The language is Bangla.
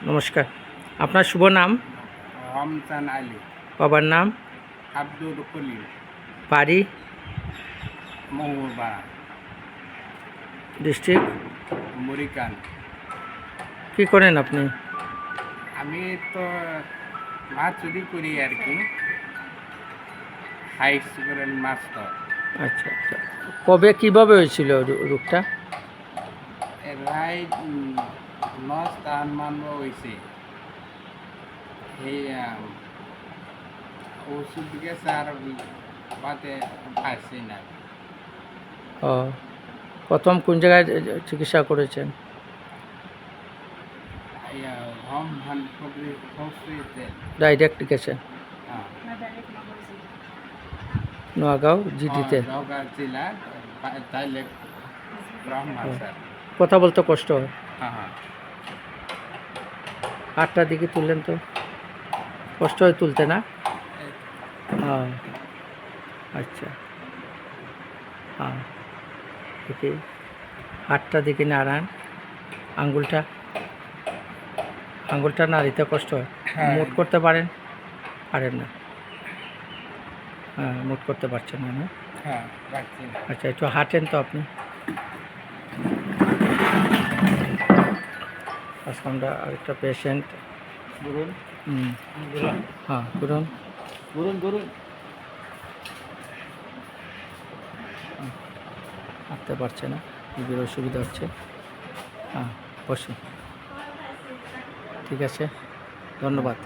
নমস্কার। আপনার শুভ নাম? রমজান আলী। বাবার নাম? আব্দুল কলিম। বাড়ি? মহুরপাড়া, ডিস্ট্রিক্ট? মরিকান। কী করেন আপনি? আমি তো মাছ চুরি করি আর কি, হাই স্কুলের মাছ তো। আচ্ছা আচ্ছা। কবে কীভাবে হয়েছিল রোগটা? এরাই লস তাহান মানব হয়েছে, সেই ওষুধ গেছে আর বাদে পারছি না। ও, প্রথম কোন জায়গায় চিকিৎসা করেছেন? Home hospital. ডাইরেক্ট গেছেন? নোয়াগাঁও জিডিতে? নওগাঁ জেলা ডাইরেক্ট ব্রহ্মা স্যার। কথা বলতে কষ্ট হয়? হ্যাঁ হ্যাঁ। 8টার দিকে তুললেন তো কষ্ট হয় তুলতে না? হ্যাঁ, আচ্ছা। হ্যাঁ, দেখি 8টার দিকে নাড়ান আঙ্গুলটা নাড়িতে কষ্ট হয়। মুট করতে পারেন? পারেন না? হ্যাঁ, মুট করতে পারছেন না না? হ্যাঁ, পারছি না। আচ্ছা, একটু হাঁটেন তো আপনি। আজকে আমরা আরেকটা পেশেন্ট। বলুন। হ্যাঁ, করুন। বলুন। হাঁটতে পারছে না, নিজের অসুবিধা হচ্ছে। হ্যাঁ, বসুন। ঠিক আছে, ধন্যবাদ।